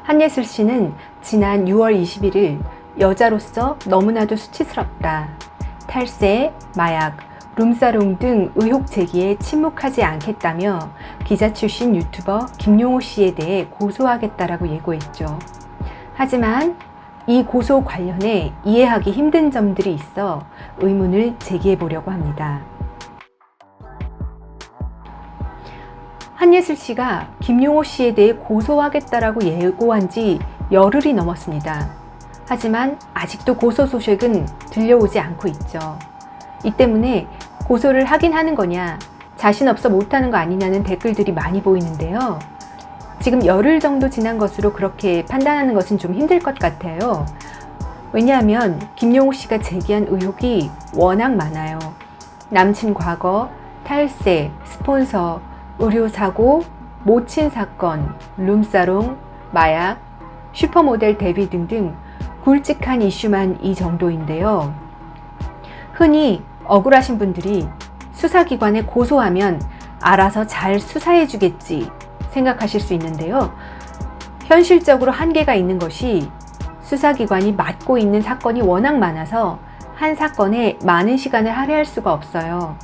한예슬 씨는 지난 6월 21일 여자로서 너무나도 수치스럽다. 탈세, 마약, 룸사롱 등 의혹 제기에 침묵하지 않겠다며 기자 출신 유튜버 김용호 씨에 대해 고소하겠다라고 예고했죠. 하지만 이 고소 관련해 이해하기 힘든 점들이 있어 의문을 제기해 보려고 합니다. 한예슬 씨가 김용호 씨에 대해 고소하겠다라고 예고한 지 열흘이 넘었습니다. 하지만 아직도 고소 소식은 들려오지 않고 있죠. 이 때문에 고소를 하긴 하는 거냐, 자신 없어 못하는 거 아니냐는 댓글들이 많이 보이는데요. 지금 열흘 정도 지난 것으로 그렇게 판단하는 것은 좀 힘들 것 같아요. 왜냐하면 김용호 씨가 제기한 의혹이 워낙 많아요. 남친 과거, 탈세, 스폰서, 의료사고, 모친 사건, 룸사롱, 마약, 슈퍼모델 데뷔 등등 굵직한 이슈만 이 정도인데요. 흔히 억울하신 분들이 수사기관에 고소하면 알아서 잘 수사해주겠지 생각하실 수 있는데요. 현실적으로 한계가 있는 것이 수사기관이 맡고 있는 사건이 워낙 많아서 한 사건에 많은 시간을 할애할 수가 없어요.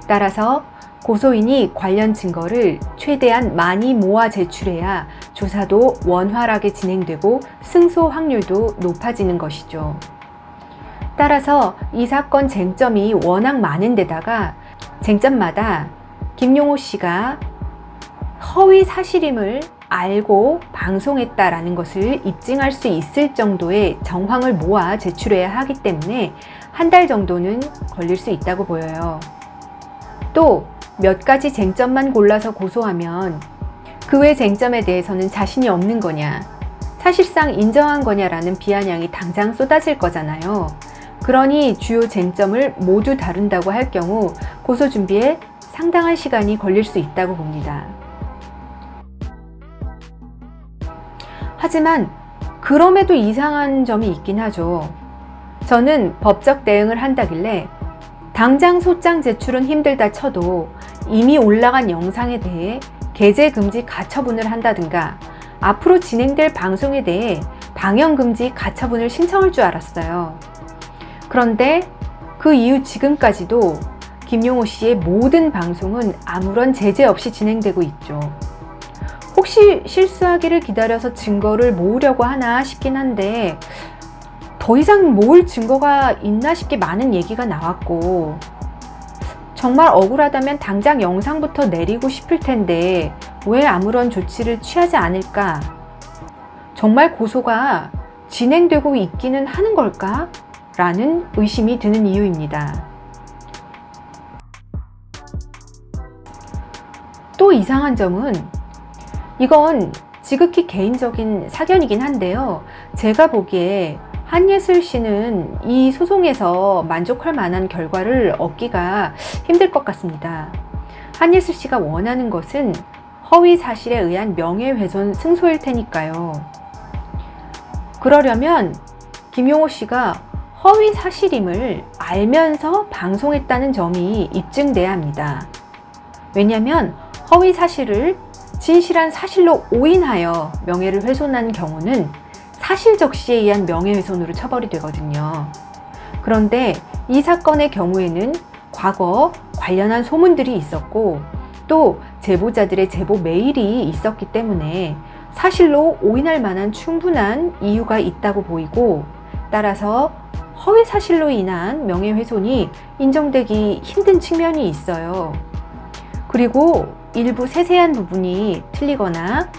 따라서 고소인이 관련 증거를 최대한 많이 모아 제출해야 조사도 원활하게 진행되고 승소 확률도 높아지는 것이죠. 따라서 이 사건 쟁점이 워낙 많은 데다가 쟁점마다 김용호 씨가 허위 사실임을 알고 방송했다라는 것을 입증할 수 있을 정도의 정황을 모아 제출해야 하기 때문에 한 달 정도는 걸릴 수 있다고 보여요. 또 몇 가지 쟁점만 골라서 고소하면 그 외 쟁점에 대해서는 자신이 없는 거냐, 사실상 인정한 거냐라는 비아냥이 당장 쏟아질 거잖아요. 그러니 주요 쟁점을 모두 다룬다고 할 경우 고소 준비에 상당한 시간이 걸릴 수 있다고 봅니다. 하지만 그럼에도 이상한 점이 있긴 하죠. 저는 법적 대응을 한다길래 당장 소장 제출은 힘들다 쳐도 이미 올라간 영상에 대해 게재 금지 가처분을 한다든가 앞으로 진행될 방송에 대해 방영 금지 가처분을 신청할 줄 알았어요. 그런데 그 이후 지금까지도 김용호 씨의 모든 방송은 아무런 제재 없이 진행되고 있죠. 혹시 실수하기를 기다려서 증거를 모으려고 하나 싶긴 한데 더 이상 모을 증거가 있나 싶게 많은 얘기가 나왔고, 정말 억울하다면 당장 영상부터 내리고 싶을 텐데 왜 아무런 조치를 취하지 않을까? 정말 고소가 진행되고 있기는 하는 걸까? 라는 의심이 드는 이유입니다. 또 이상한 점은, 이건 지극히 개인적인 사견이긴 한데요. 제가 보기에 한예슬 씨는 이 소송에서 만족할 만한 결과를 얻기가 힘들 것 같습니다. 한예슬 씨가 원하는 것은 허위 사실에 의한 명예훼손 승소일 테니까요. 그러려면 김용호 씨가 허위 사실임을 알면서 방송했다는 점이 입증돼야 합니다. 왜냐하면 허위 사실을 진실한 사실로 오인하여 명예를 훼손한 경우는 사실적시에 의한 명예훼손으로 처벌이 되거든요. 그런데 이 사건의 경우에는 과거 관련한 소문들이 있었고 또 제보자들의 제보 메일이 있었기 때문에 사실로 오인할 만한 충분한 이유가 있다고 보이고, 따라서 허위 사실로 인한 명예훼손이 인정되기 힘든 측면이 있어요. 그리고 일부 세세한 부분이 틀리거나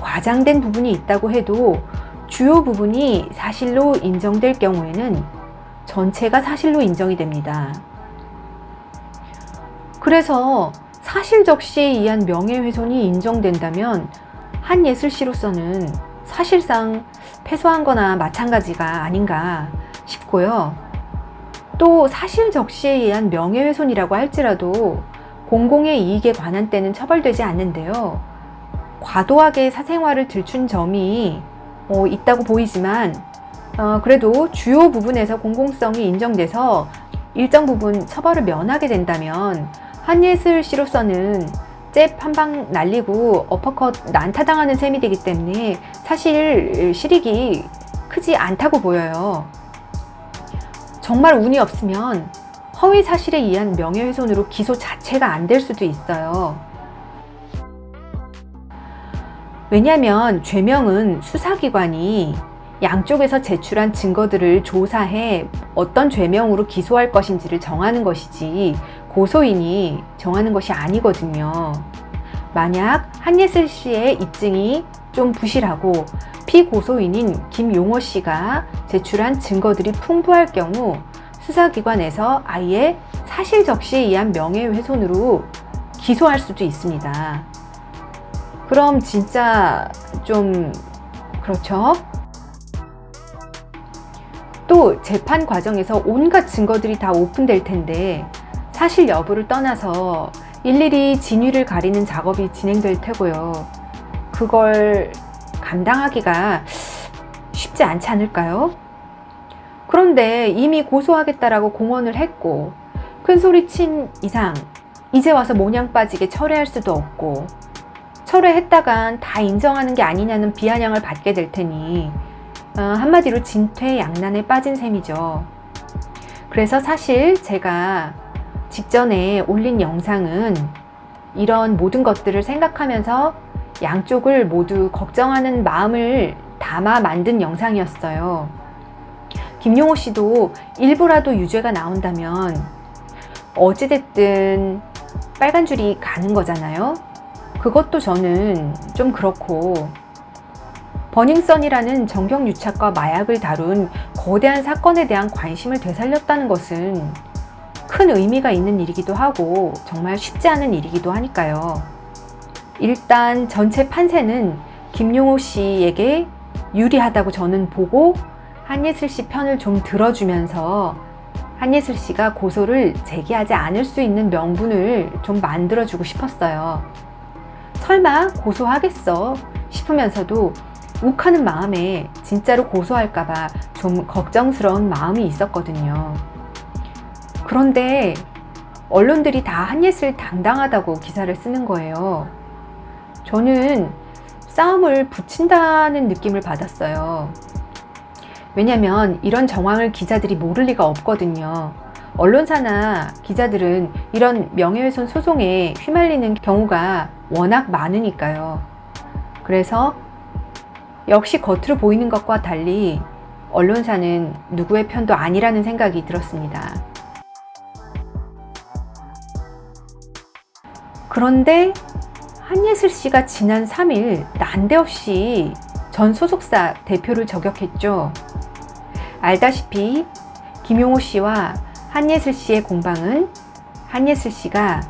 과장된 부분이 있다고 해도 주요 부분이 사실로 인정될 경우에는 전체가 사실로 인정이 됩니다. 그래서 사실적시에 의한 명예훼손이 인정된다면 한예슬 씨로서는 사실상 패소한 거나 마찬가지가 아닌가 싶고요. 또 사실적시에 의한 명예훼손이라고 할지라도 공공의 이익에 관한 때는 처벌되지 않는데요. 과도하게 사생활을 들춘 점이 있다고 보이지만 그래도 주요 부분에서 공공성이 인정돼서 일정 부분 처벌을 면하게 된다면 한예슬 씨로서는 잽 한 방 날리고 어퍼컷 난타당하는 셈이 되기 때문에 사실 실익이 크지 않다고 보여요. 정말 운이 없으면 허위 사실에 의한 명예훼손으로 기소 자체가 안 될 수도 있어요. 왜냐하면 죄명은 수사기관이 양쪽에서 제출한 증거들을 조사해 어떤 죄명으로 기소할 것인지를 정하는 것이지 고소인이 정하는 것이 아니거든요. 만약 한예슬 씨의 입증이 좀 부실하고 피고소인인 김용호 씨가 제출한 증거들이 풍부할 경우 수사기관에서 아예 사실 적시에 의한 명예훼손으로 기소할 수도 있습니다. 그럼 진짜 좀 그렇죠? 또 재판 과정에서 온갖 증거들이 다 오픈될 텐데 사실 여부를 떠나서 일일이 진위를 가리는 작업이 진행될 테고요. 그걸 감당하기가 쉽지 않지 않을까요? 그런데 이미 고소하겠다라고 공언을 했고 큰소리 친 이상 이제 와서 모냥 빠지게 철회할 수도 없고 철회했다간 다 인정하는 게 아니냐는 비아냥을 받게 될 테니 한마디로 진퇴양난에 빠진 셈이죠. 그래서 사실 제가 직전에 올린 영상은 이런 모든 것들을 생각하면서 양쪽을 모두 걱정하는 마음을 담아 만든 영상이었어요. 김용호 씨도 일부라도 유죄가 나온다면 어찌됐든 빨간 줄이 가는 거잖아요. 그것도 저는 좀 그렇고 버닝썬이라는 정경유착과 마약을 다룬 거대한 사건에 대한 관심을 되살렸다는 것은 큰 의미가 있는 일이기도 하고 정말 쉽지 않은 일이기도 하니까요. 일단 전체 판세는 김용호 씨에게 유리하다고 저는 보고 한예슬 씨 편을 좀 들어주면서 한예슬 씨가 고소를 제기하지 않을 수 있는 명분을 좀 만들어주고 싶었어요. 설마 고소하겠어 싶으면서도 욱하는 마음에 진짜로 고소할까봐 좀 걱정스러운 마음이 있었거든요. 그런데 언론들이 다 한예슬 당당하다고 기사를 쓰는 거예요. 저는 싸움을 붙인다는 느낌을 받았어요. 왜냐면 이런 정황을 기자들이 모를 리가 없거든요. 언론사나 기자들은 이런 명예훼손 소송에 휘말리는 경우가 워낙 많으니까요. 그래서 역시 겉으로 보이는 것과 달리 언론사는 누구의 편도 아니라는 생각이 들었습니다. 그런데 한예슬 씨가 지난 3일 난데없이 전 소속사 대표를 저격했죠. 알다시피 김용호 씨와 한예슬 씨의 공방은 한예슬 씨가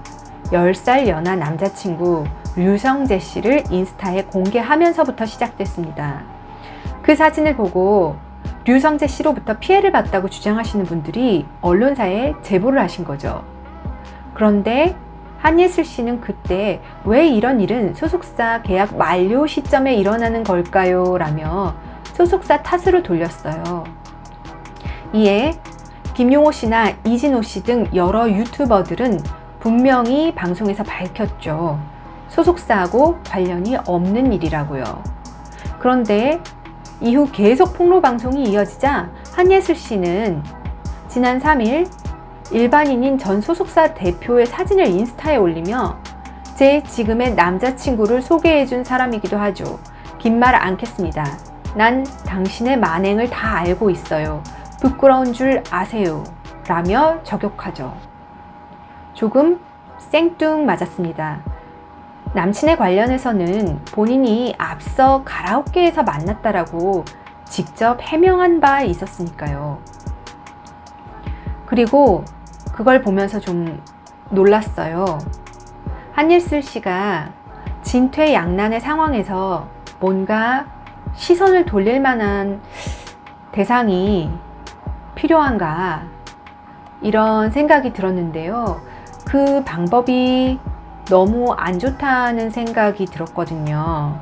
10살 연하 남자친구 류성재 씨를 인스타에 공개하면서부터 시작됐습니다. 그 사진을 보고 류성재 씨로부터 피해를 봤다고 주장하시는 분들이 언론사에 제보를 하신 거죠. 그런데 한예슬 씨는 그때 왜 이런 일은 소속사 계약 만료 시점에 일어나는 걸까요? 라며 소속사 탓으로 돌렸어요. 이에 김용호 씨나 이진호 씨 등 여러 유튜버들은 분명히 방송에서 밝혔죠. 소속사하고 관련이 없는 일이라고요. 그런데 이후 계속 폭로 방송이 이어지자 한예슬 씨는 지난 3일 일반인인 전 소속사 대표의 사진을 인스타에 올리며 제 지금의 남자친구를 소개해준 사람이기도 하죠. 긴 말 않겠습니다. 난 당신의 만행을 다 알고 있어요. 부끄러운 줄 아세요. 라며 저격하죠. 조금 생뚱맞았습니다. 남친에 관련해서는 본인이 앞서 가라오케에서 만났다라고 직접 해명한 바 있었으니까요. 그리고 그걸 보면서 좀 놀랐어요. 한예슬 씨가 진퇴양난의 상황에서 뭔가 시선을 돌릴 만한 대상이 필요한가 이런 생각이 들었는데요. 그 방법이 너무 안 좋다는 생각이 들었거든요.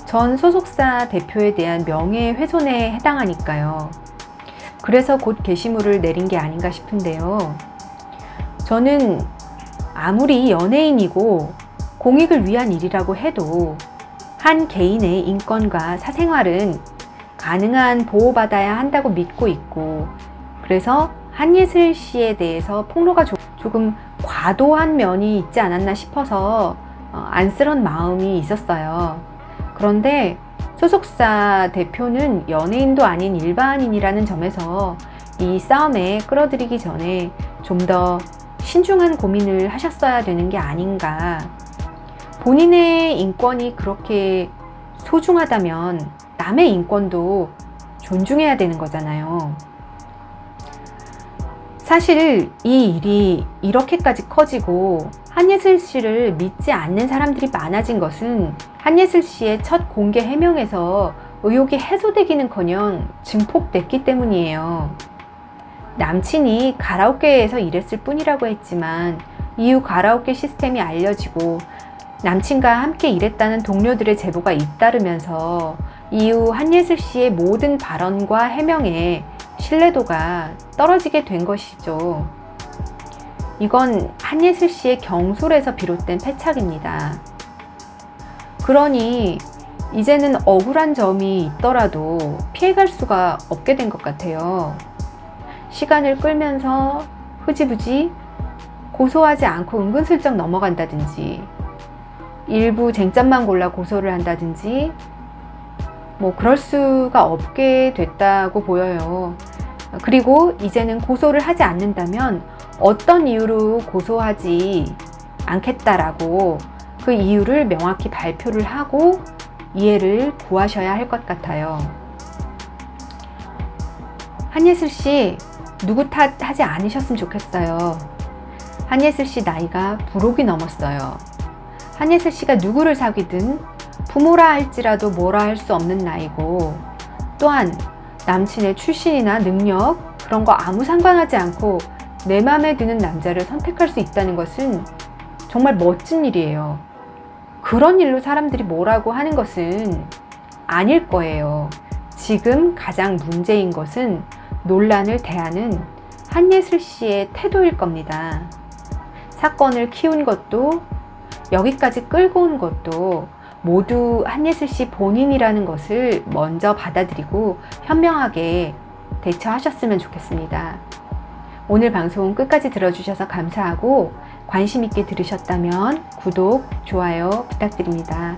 전 소속사 대표에 대한 명예훼손에 해당하니까요. 그래서 곧 게시물을 내린 게 아닌가 싶은데요. 저는 아무리 연예인이고 공익을 위한 일이라고 해도 한 개인의 인권과 사생활은 가능한 보호받아야 한다고 믿고 있고, 그래서 한예슬 씨에 대해서 폭로가 조금 과도한 면이 있지 않았나 싶어서 안쓰러운 마음이 있었어요. 그런데 소속사 대표는 연예인도 아닌 일반인이라는 점에서 이 싸움에 끌어들이기 전에 좀 더 신중한 고민을 하셨어야 되는 게 아닌가. 본인의 인권이 그렇게 소중하다면 남의 인권도 존중해야 되는 거잖아요. 사실 이 일이 이렇게까지 커지고 한예슬 씨를 믿지 않는 사람들이 많아진 것은 한예슬 씨의 첫 공개 해명에서 의혹이 해소되기는커녕 증폭됐기 때문이에요. 남친이 가라오케에서 일했을 뿐이라고 했지만 이후 가라오케 시스템이 알려지고 남친과 함께 일했다는 동료들의 제보가 잇따르면서 이후 한예슬 씨의 모든 발언과 해명에 신뢰도가 떨어지게 된 것이죠. 이건 한예슬 씨의 경솔에서 비롯된 패착입니다. 그러니 이제는 억울한 점이 있더라도 피해갈 수가 없게 된 것 같아요. 시간을 끌면서 흐지부지 고소하지 않고 은근슬쩍 넘어간다든지, 일부 쟁점만 골라 고소를 한다든지, 그럴 수가 없게 됐다고 보여요. 그리고 이제는 고소를 하지 않는다면 어떤 이유로 고소하지 않겠다라고 그 이유를 명확히 발표를 하고 이해를 구하셔야 할 것 같아요. 한예슬 씨, 누구 탓하지 않으셨으면 좋겠어요. 한예슬 씨 나이가 불혹이 넘었어요. 한예슬 씨가 누구를 사귀든 부모라 할지라도 뭐라 할 수 없는 나이고, 또한 남친의 출신이나 능력 그런 거 아무 상관하지 않고 내 맘에 드는 남자를 선택할 수 있다는 것은 정말 멋진 일이에요. 그런 일로 사람들이 뭐라고 하는 것은 아닐 거예요. 지금 가장 문제인 것은 논란을 대하는 한예슬 씨의 태도일 겁니다. 사건을 키운 것도 여기까지 끌고 온 것도 모두 한예슬 씨 본인이라는 것을 먼저 받아들이고 현명하게 대처하셨으면 좋겠습니다. 오늘 방송 끝까지 들어주셔서 감사하고 관심 있게 들으셨다면 구독, 좋아요 부탁드립니다.